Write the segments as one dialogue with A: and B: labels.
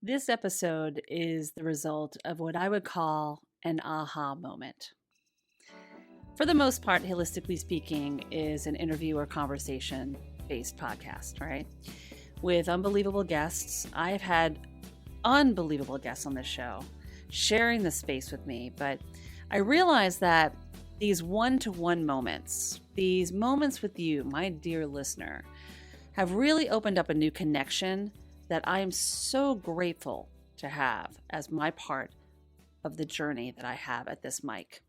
A: This episode is the result of what I would call an aha moment. For the most part, holistically speaking, is an interview or conversation based podcast, right? With unbelievable guests. I've had unbelievable guests on this show sharing the space with me, but I realized that these one-to-one moments, these moments with you, my dear listener, have really opened up a new connection that I am so grateful to have as my part of the journey that I have at this mic.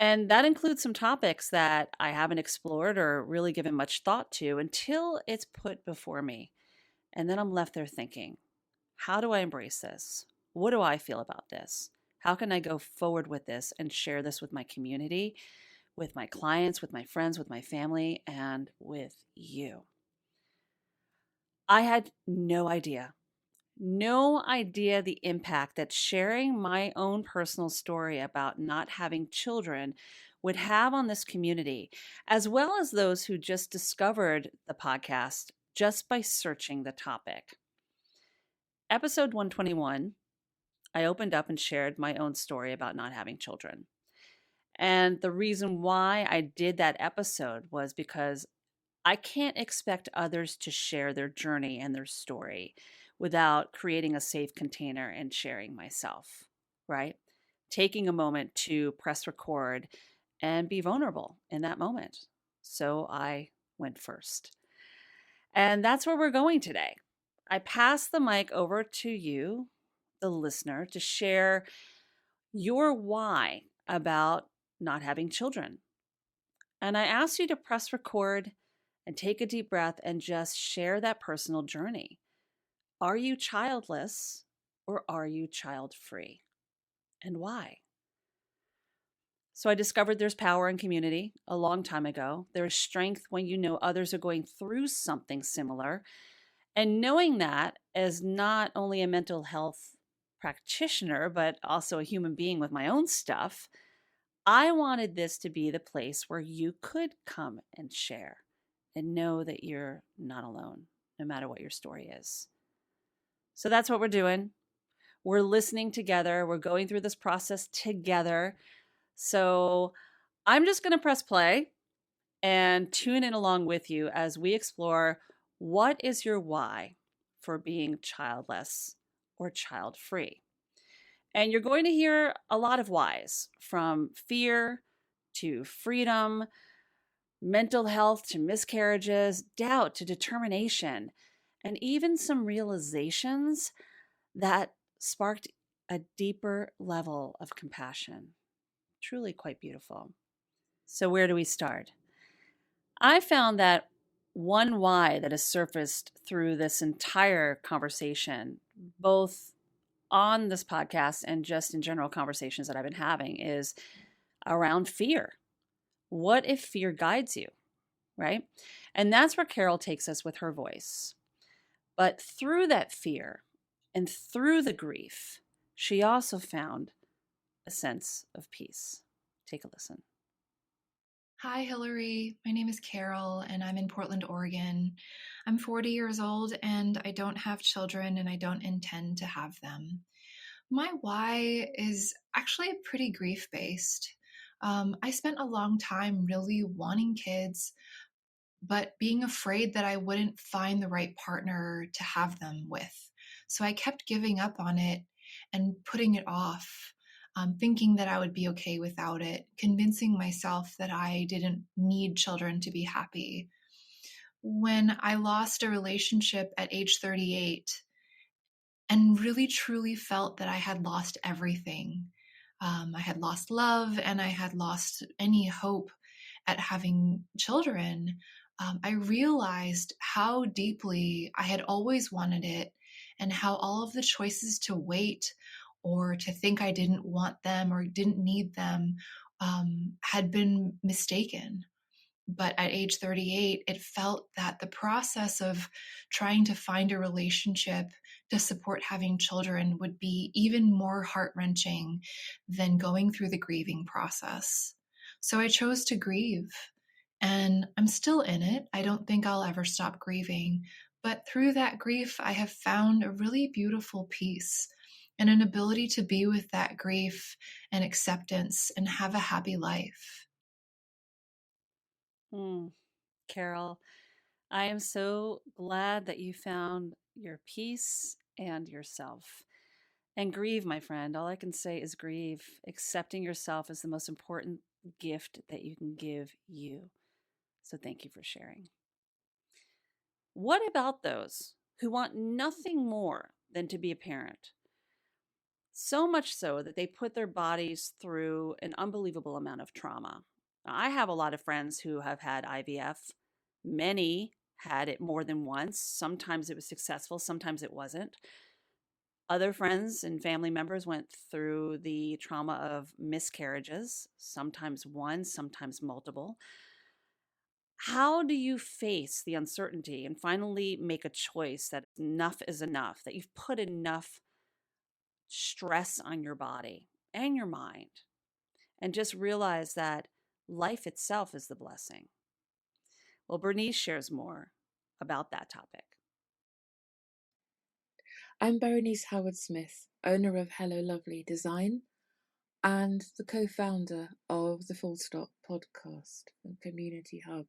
A: And that includes some topics that I haven't explored or really given much thought to until it's put before me. And then I'm left there thinking, how do I embrace this? What do I feel about this? How can I go forward with this and share this with my community, with my clients, with my friends, with my family, and with you? I had no idea the impact that sharing my own personal story about not having children would have on this community, as well as those who just discovered the podcast just by searching the topic. Episode 121, I opened up and shared my own story about not having children. And the reason why I did that episode was because I can't expect others to share their journey and their story without creating a safe container and sharing myself, right? Taking a moment to press record and be vulnerable in that moment. So I went first. And that's where we're going today. I pass the mic over to you, the listener, to share your why about not having children. And I ask you to press record and take a deep breath and just share that personal journey. Are you childless or are you child-free? And why? So I discovered there's power in community a long time ago. There's strength when you know others are going through something similar. And knowing that as not only a mental health practitioner, but also a human being with my own stuff, I wanted this to be the place where you could come and share and know that you're not alone, no matter what your story is. So that's what we're doing. We're listening together. We're going through this process together. So I'm just going to press play and tune in along with you as we explore what is your why for being childless or child-free. And you're going to hear a lot of whys, from fear to freedom, mental health to miscarriages, doubt to determination, and even some realizations that sparked a deeper level of compassion. Truly quite beautiful. So where do we start? I found that one why that has surfaced through this entire conversation, both on this podcast and just in general conversations that I've been having, is around fear. What if fear guides you, right? And that's where Carol takes us with her voice. But through that fear and through the grief, she also found a sense of peace. Take a listen.
B: Hi, Hilary. My name is Carol, and I'm in Portland, Oregon. I'm 40 years old, and I don't have children, and I don't intend to have them. My why is actually pretty grief-based. I spent a long time really wanting kids, but being afraid that I wouldn't find the right partner to have them with. So I kept giving up on it and putting it off, thinking that I would be okay without it, convincing myself that I didn't need children to be happy. When I lost a relationship at age 38 and really truly felt that I had lost everything, I had lost love and I had lost any hope at having children, I realized how deeply I had always wanted it and how all of the choices to wait or to think I didn't want them or didn't need them had been mistaken. But at age 38, it felt that the process of trying to find a relationship to support having children would be even more heart-wrenching than going through the grieving process. So I chose to grieve, and I'm still in it. I don't think I'll ever stop grieving, But through that grief, I have found a really beautiful peace and an ability to be with that grief and acceptance and have a happy life.
A: Hmm. Carol, I am so glad that you found your peace and yourself. And grieve, my friend. All I can say is grieve. Accepting yourself is the most important gift that you can give you. So thank you for sharing. What about those who want nothing more than to be a parent? So much so that they put their bodies through an unbelievable amount of trauma. I have a lot of friends who have had IVF. Many had it more than once. Sometimes it was successful, sometimes it wasn't. Other friends and family members went through the trauma of miscarriages, sometimes one, sometimes multiple. How do you face the uncertainty and finally make a choice that enough is enough, that you've put enough stress on your body and your mind, and just realize that life itself is the blessing? Well, Bernice shares more about that topic.
C: I'm Berenice Howard Smith, owner of Hello Lovely Design and the co-founder of the Full Stop podcast and community hub.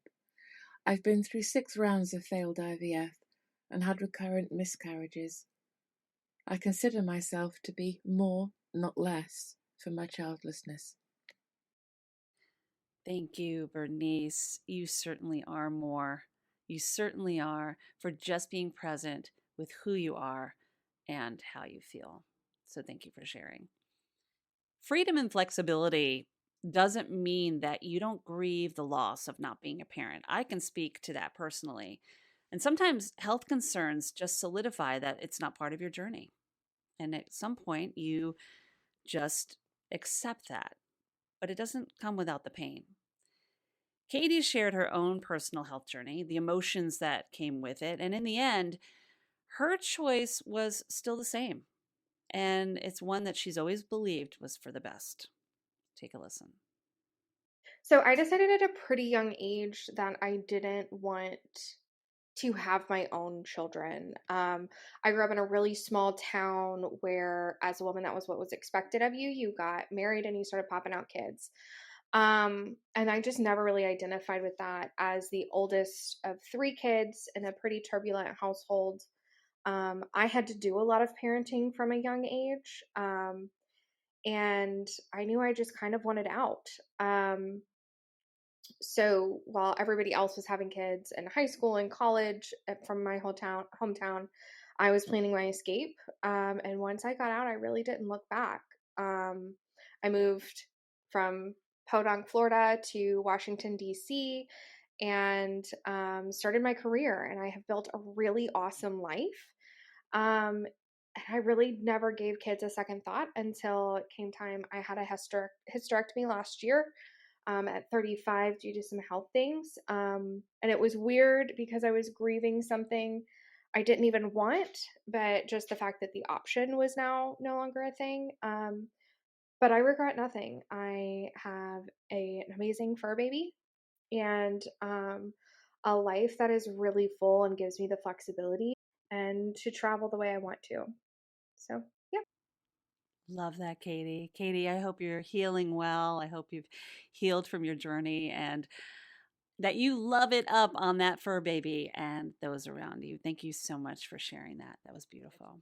C: I've been through 6 rounds of failed IVF and had recurrent miscarriages. I consider myself to be more, not less, for my childlessness.
A: Thank you, Bernice. You certainly are more. You certainly are, for just being present with who you are and how you feel. So thank you for sharing. Freedom and flexibility doesn't mean that you don't grieve the loss of not being a parent. I can speak to that personally. And sometimes health concerns just solidify that it's not part of your journey. And at some point, you just accept that. But it doesn't come without the pain. Katie shared her own personal health journey, the emotions that came with it. And in the end, her choice was still the same. And it's one that she's always believed was for the best. Take a listen.
D: So I decided at a pretty young age that I didn't want to have my own children. I grew up in a really small town where, as a woman, that was what was expected of you. You got married and you started popping out kids. And I just never really identified with that as the oldest of 3 kids in a pretty turbulent household. I had to do a lot of parenting from a young age. And I knew I just kind of wanted out. So while everybody else was having kids in high school and college from my hometown, I was planning my escape. And once I got out, I really didn't look back. I moved from Podunk, Florida to Washington, D.C., and started my career. And I have built a really awesome life. And I really never gave kids a second thought until it came time. I had a hysterectomy last year at 35 due to some health things. And it was weird because I was grieving something I didn't even want, but just the fact that the option was now no longer a thing. But I regret nothing. I have an amazing fur baby and a life that is really full and gives me the flexibility and to travel the way I want to. So, yeah.
A: Love that, Katie. Katie, I hope you're healing well. I hope you've healed from your journey and that you love it up on that fur baby and those around you. Thank you so much for sharing that. That was beautiful.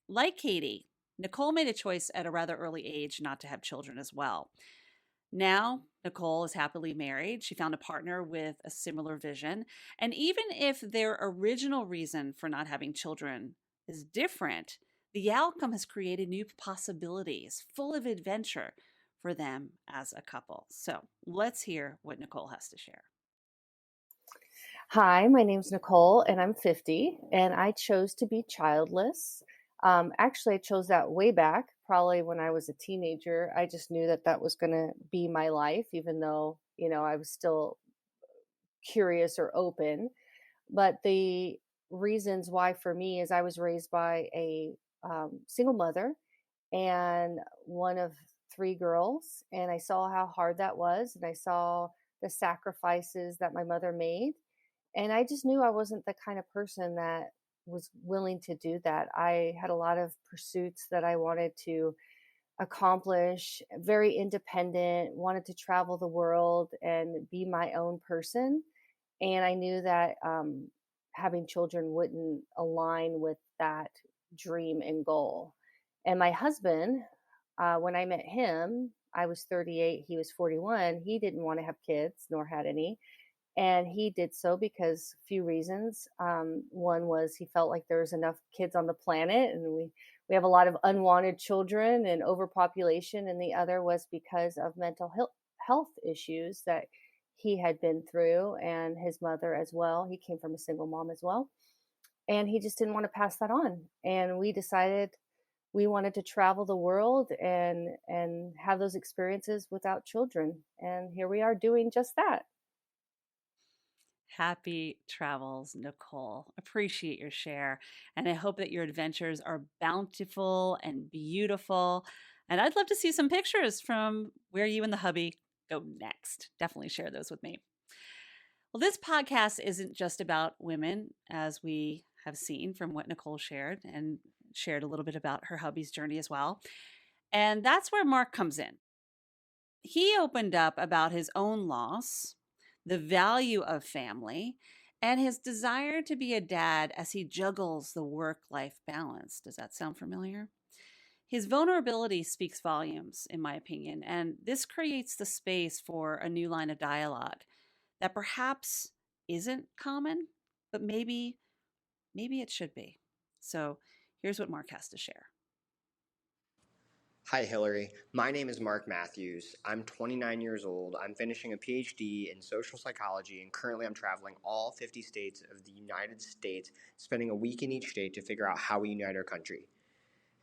A: Like Katie, Nicole made a choice at a rather early age not to have children as well. Now, Nicole is happily married. She found a partner with a similar vision. And even if their original reason for not having children is different, the outcome has created new possibilities full of adventure for them as a couple. So let's hear what Nicole has to share.
E: Hi, my name's Nicole, and I'm 50, and I chose to be childless. Actually, I chose that way back, probably when I was a teenager. I just knew that that was going to be my life, even though, I was still curious or open. But the reasons why for me is I was raised by a single mother and one of 3 girls, and I saw how hard that was, and I saw the sacrifices that my mother made And I just knew I wasn't the kind of person that was willing to do that. I had a lot of pursuits that I wanted to accomplish, very independent, wanted to travel the world and be my own person. And I knew that having children wouldn't align with that dream and goal. And my husband, when I met him, I was 38, he was 41. He didn't want to have kids, nor had any. And he did so because a few reasons. One was he felt like there was enough kids on the planet, and we have a lot of unwanted children and overpopulation. And the other was because of mental health issues that he had been through, and his mother as well. He came from a single mom as well, and he just didn't want to pass that on. And we decided we wanted to travel the world and have those experiences without children. And here we are doing just that.
A: Happy travels, Nicole. Appreciate your share. And I hope that your adventures are bountiful and beautiful. And I'd love to see some pictures from where you and the hubby go next. Definitely share those with me. Well, this podcast isn't just about women, as we have seen from what Nicole shared, and shared a little bit about her hubby's journey as well. And that's where Mark comes in. He opened up about his own loss, the value of family, and his desire to be a dad as he juggles the work life balance. Does that sound familiar? His vulnerability speaks volumes, in my opinion, and this creates the space for a new line of dialogue that perhaps isn't common, but maybe it should be. So here's what Mark has to share.
F: Hi, Hilary. My name is Mark Matthews. I'm 29 years old. I'm finishing a PhD in social psychology, and currently I'm traveling all 50 states of the United States, spending a week in each state to figure out how we unite our country.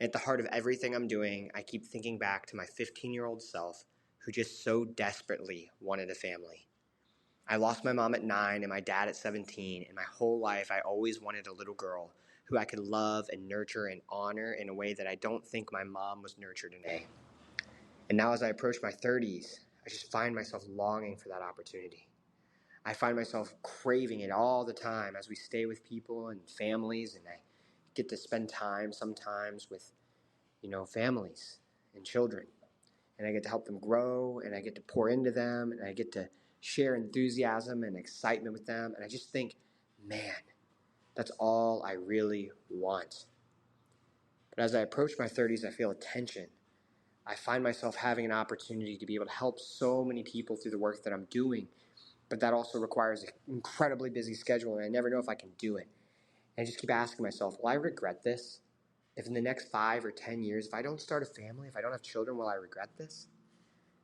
F: At the heart of everything I'm doing, I keep thinking back to my 15-year-old self who just so desperately wanted a family. I lost my mom at 9 and my dad at 17, and my whole life I always wanted a little girl who I could love and nurture and honor in a way that I don't think my mom was nurtured in a. And now as I approach my 30s, I just find myself longing for that opportunity. I find myself craving it all the time as we stay with people and families, and I get to spend time sometimes with, families and children. And I get to help them grow, and I get to pour into them, and I get to share enthusiasm and excitement with them. And I just think, man, that's all I really want. But as I approach my 30s, I feel a tension. I find myself having an opportunity to be able to help so many people through the work that I'm doing, but that also requires an incredibly busy schedule, and I never know if I can do it. And I just keep asking myself, will I regret this? If in the next 5 or 10 years, if I don't start a family, if I don't have children, will I regret this?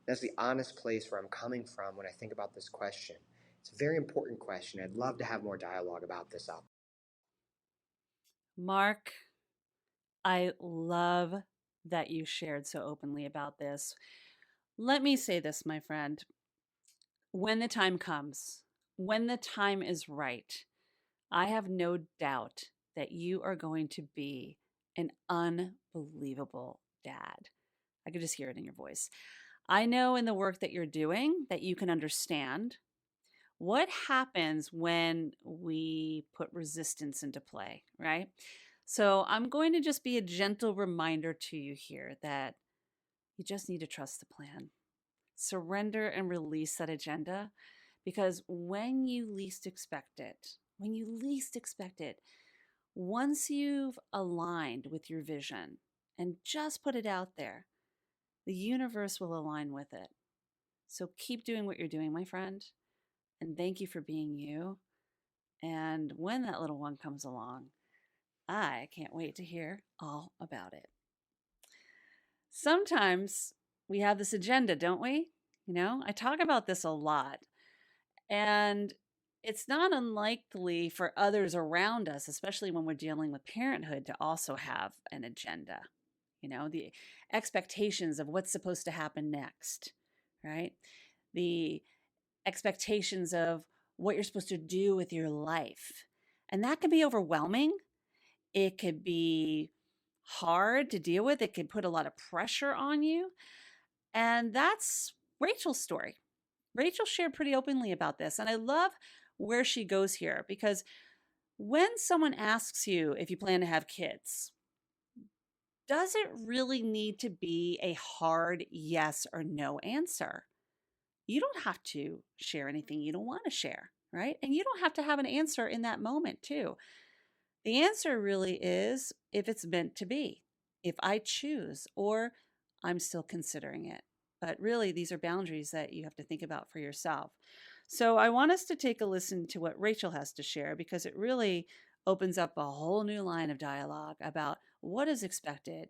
F: That's the honest place where I'm coming from when I think about this question. It's a very important question. I'd love to have more dialogue about this out.
A: Mark, I love that you shared so openly about this. Let me say this, my friend. When the time comes, when the time is right, I have no doubt that you are going to be an unbelievable dad. I could just hear it in your voice. I know in the work that you're doing that you can understand what happens when we put resistance into play, right? So I'm going to just be a gentle reminder to you here that you just need to trust the plan. Surrender and release that agenda, because when you least expect it, once you've aligned with your vision and just put it out there, the universe will align with it. So keep doing what you're doing, my friend. And thank you for being you. And when that little one comes along, I can't wait to hear all about it. Sometimes we have this agenda, don't we? I talk about this a lot. And it's not unlikely for others around us, especially when we're dealing with parenthood, to also have an agenda. The expectations of what's supposed to happen next, right? The expectations of what you're supposed to do with your life. And that can be overwhelming. It could be hard to deal with. It could put a lot of pressure on you. And that's Rachel's story. Rachel shared pretty openly about this. And I love where she goes here, because when someone asks you if you plan to have kids, does it really need to be a hard yes or no answer? You don't have to share anything you don't want to share, right? And you don't have to have an answer in that moment, too. The answer really is if it's meant to be, if I choose, or I'm still considering it. But really, these are boundaries that you have to think about for yourself. So I want us to take a listen to what Rachel has to share, because it really opens up a whole new line of dialogue about what is expected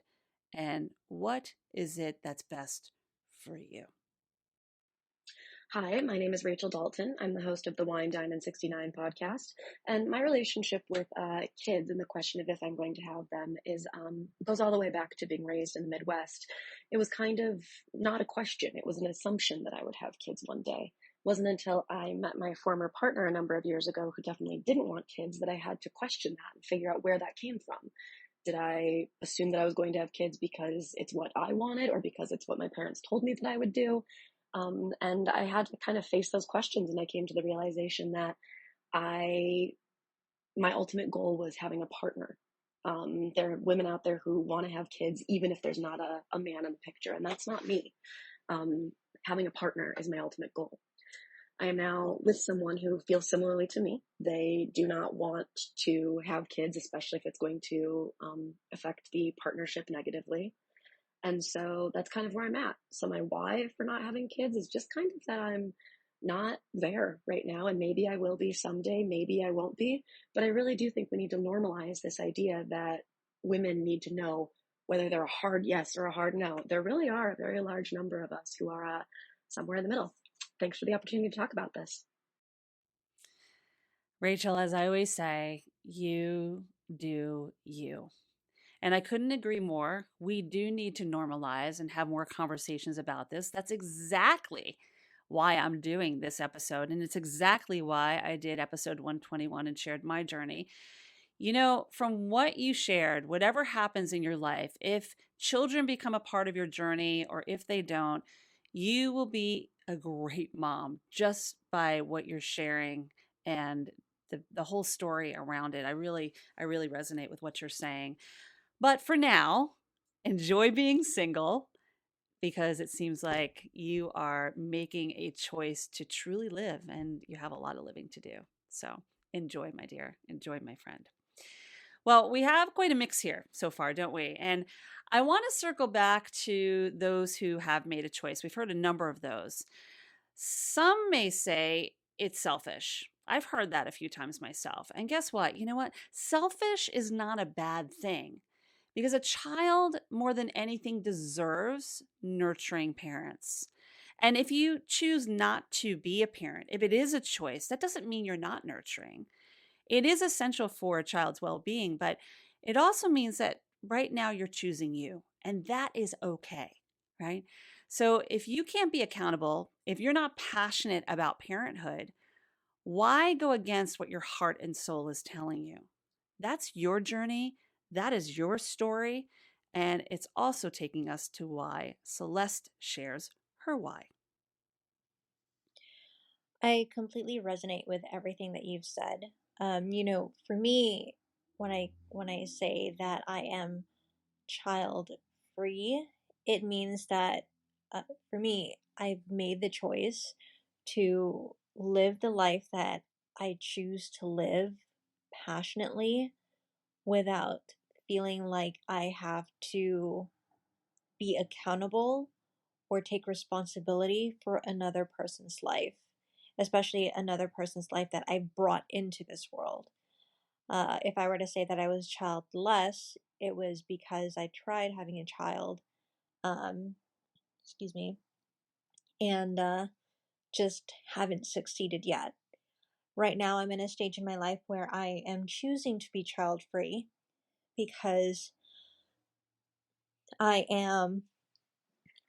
A: and what is it that's best for you.
G: Hi, my name is Rachel Dalton. I'm the host of the Wine, Dine, and 69 podcast. And my relationship with kids and the question of if I'm going to have them is goes all the way back to being raised in the Midwest. It was kind of not a question. It was an assumption that I would have kids one day. It wasn't until I met my former partner a number of years ago, who definitely didn't want kids, that I had to question that and figure out where that came from. Did I assume that I was going to have kids because it's what I wanted, or because it's what my parents told me that I would do? And I had to kind of face those questions, and I came to the realization that my ultimate goal was having a partner. There are women out there who want to have kids, even if there's not a man in the picture, and that's not me. Having a partner is my ultimate goal. I am now with someone who feels similarly to me. They do not want to have kids, especially if it's going to affect the partnership negatively. And so that's kind of where I'm at. So my why for not having kids is just kind of that I'm not there right now. And maybe I will be someday, maybe I won't be. But I really do think we need to normalize this idea that women need to know whether they're a hard yes or a hard no. There really are a very large number of us who are somewhere in the middle. Thanks for the opportunity to talk about this.
A: Rachel, as I always say, you do you. And I couldn't agree more. We do need to normalize and have more conversations about this. That's exactly why I'm doing this episode. And it's exactly why I did episode 121 and shared my journey. You know, from what you shared, whatever happens in your life, if children become a part of your journey or if they don't, you will be a great mom just by what you're sharing and the whole story around it. I really resonate with what you're saying. But for now, enjoy being single, because it seems like you are making a choice to truly live and you have a lot of living to do. So enjoy, my dear. Enjoy, my friend. Well, we have quite a mix here so far, don't we? And I want to circle back to those who have made a choice. We've heard a number of those. Some may say it's selfish. I've heard that a few times myself. And guess what? You know what? Selfish is not a bad thing, because a child, more than anything, deserves nurturing parents. And if you choose not to be a parent, if it is a choice, that doesn't mean you're not nurturing. It is essential for a child's well being, but it also means that right now you're choosing you, and that is okay, right? So if you can't be accountable, if you're not passionate about parenthood, why go against what your heart and soul is telling you? That's your journey, that is your story, and it's also taking us to why Celeste shares her why.
H: I completely resonate with everything that you've said. For me, when I say that I am child free, it means that for me, I've made the choice to live the life that I choose to live passionately without feeling like I have to be accountable or take responsibility for another person's life, especially another person's life that I've brought into this world. If I were to say that I was childless, it was because I tried having a child, um, excuse me, and just haven't succeeded yet. Right now, I'm in a stage in my life where I am choosing to be child free because I am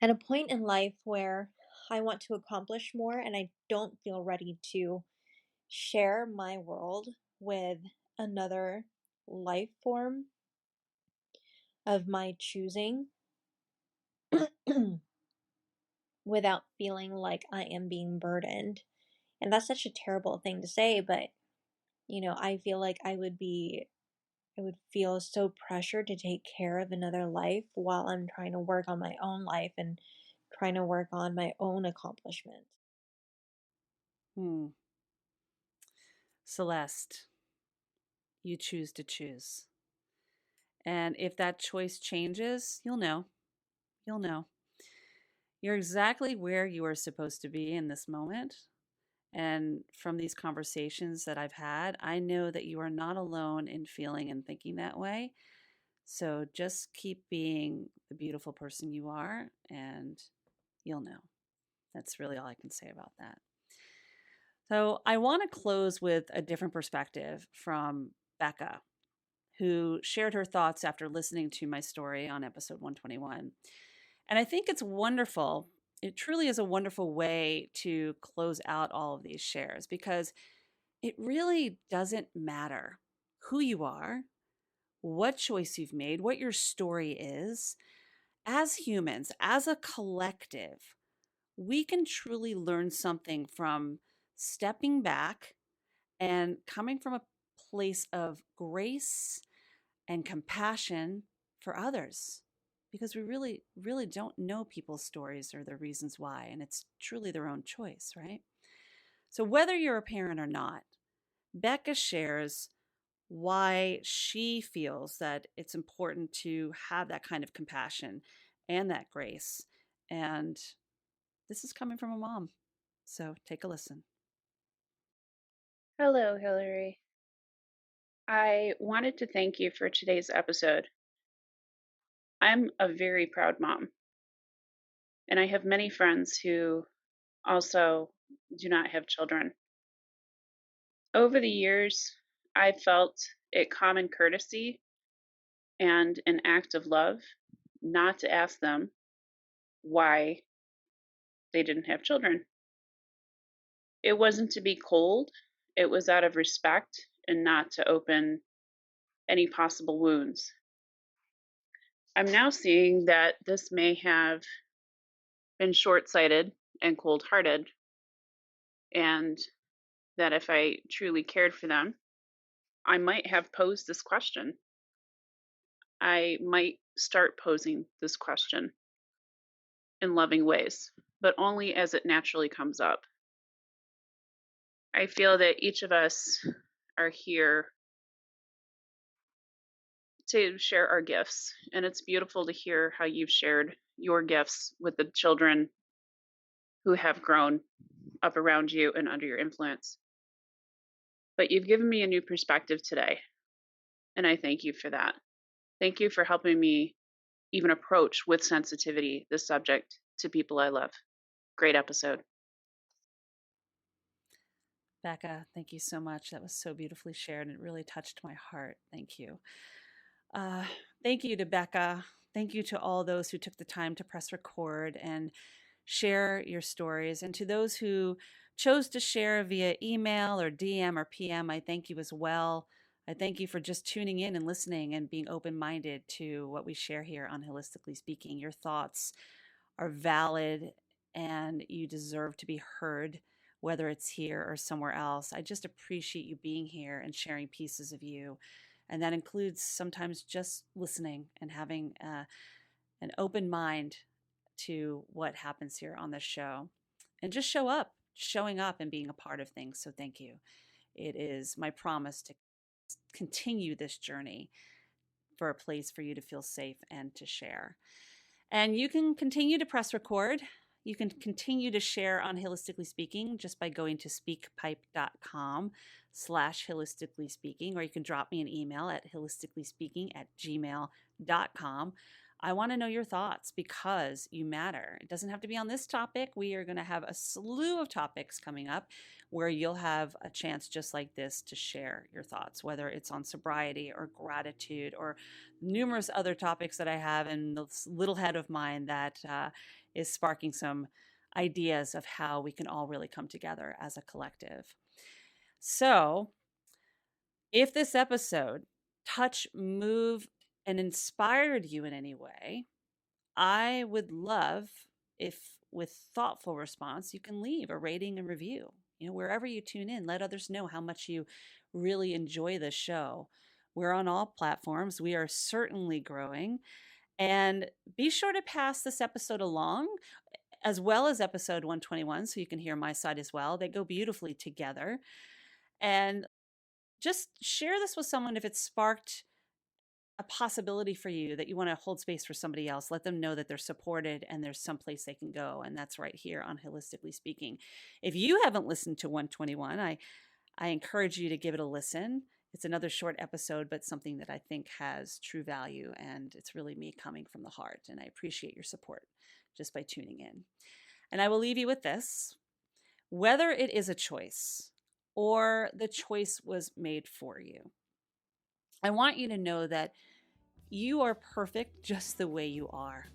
H: at a point in life where I want to accomplish more and I don't feel ready to share my world with another life form of my choosing without feeling like I am being burdened. And that's such a terrible thing to say, but I feel like I would feel so pressured to take care of another life while I'm trying to work on my own life and trying to work on my own accomplishment.
A: Hmm. Celeste, you choose to choose. And if that choice changes, you'll know. You'll know. You're exactly where you are supposed to be in this moment. And from these conversations that I've had, I know that you are not alone in feeling and thinking that way. So just keep being the beautiful person you are, and you'll know. That's really all I can say about that. So I want to close with a different perspective from Becca, who shared her thoughts after listening to my story on episode 121. And I think it's wonderful. It truly is a wonderful way to close out all of these shares because it really doesn't matter who you are, what choice you've made, what your story is. As humans, as a collective, we can truly learn something from stepping back and coming from a place of grace and compassion for others because we really don't know people's stories or their reasons why, and it's truly their own choice, right? So whether you're a parent or not, Becca shares why she feels that it's important to have that kind of compassion and that grace. And this is coming from a mom. So take a listen.
I: Hello, Hilary. I wanted to thank you for today's episode. I'm a very proud mom, and I have many friends who also do not have children. Over the years, I felt it common courtesy and an act of love not to ask them why they didn't have children. It wasn't to be cold, it was out of respect and not to open any possible wounds. I'm now seeing that this may have been short sighted and cold hearted, and that if I truly cared for them, I might have posed this question. I might start posing this question in loving ways, but only as it naturally comes up. I feel that each of us are here to share our gifts, and it's beautiful to hear how you've shared your gifts with the children who have grown up around you and under your influence. But you've given me a new perspective today, and I thank you for that. Thank you for helping me even approach with sensitivity this subject to people I love. Great episode.
A: Becca, thank you so much. That was so beautifully shared and it really touched my heart. Thank you. Uh, Thank you to Becca. Thank you to all those who took the time to press record and share your stories. And to those who chose to share via email or DM or PM, I thank you as well. I thank you for just tuning in and listening and being open minded to what we share here on Holistically Speaking. Your thoughts are valid and you deserve to be heard, whether it's here or somewhere else. I just appreciate you being here and sharing pieces of you. And that includes sometimes just listening and having an open mind to what happens here on this show. And just showing up and being a part of things. So thank you. It is my promise to continue this journey for a place for you to feel safe and to share. And you can continue to press record. You can continue to share on Holistically Speaking just by going to speakpipe.com/holistically speaking, or you can drop me an email at holisticallyspeaking@gmail.com. I want to know your thoughts because you matter. It doesn't have to be on this topic. We are going to have a slew of topics coming up where you'll have a chance just like this to share your thoughts, whether it's on sobriety or gratitude or numerous other topics that I have in this little head of mine that is sparking some ideas of how we can all really come together as a collective. So, if this episode touched, moved, and inspired you in any way, I would love if, with thoughtful response, you can leave a rating and review. wherever you tune in, let others know how much you really enjoy this show. We're on all platforms. We are certainly growing. And be sure to pass this episode along, as well as episode 121, so you can hear my side as well. They go beautifully together. And just share this with someone if it sparked a possibility for you, that you want to hold space for somebody else. Let them know that they're supported and there's some place they can go. And that's right here on Holistically Speaking. If you haven't listened to 121, I encourage you to give it a listen. It's another short episode, but something that I think has true value. And it's really me coming from the heart. And I appreciate your support just by tuning in. And I will leave you with this. Whether it is a choice or the choice was made for you, I want you to know that you are perfect just the way you are.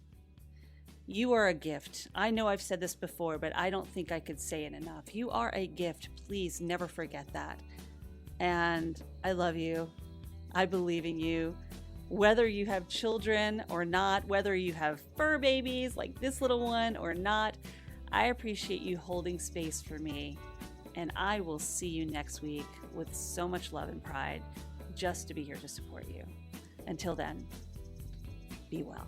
A: You are a gift. I know I've said this before, but I don't think I could say it enough. You are a gift. Please never forget that. And I love you. I believe in you. Whether you have children or not, whether you have fur babies like this little one or not, I appreciate you holding space for me. And I will see you next week with so much love and pride, just to be here to support you. Until then, be well.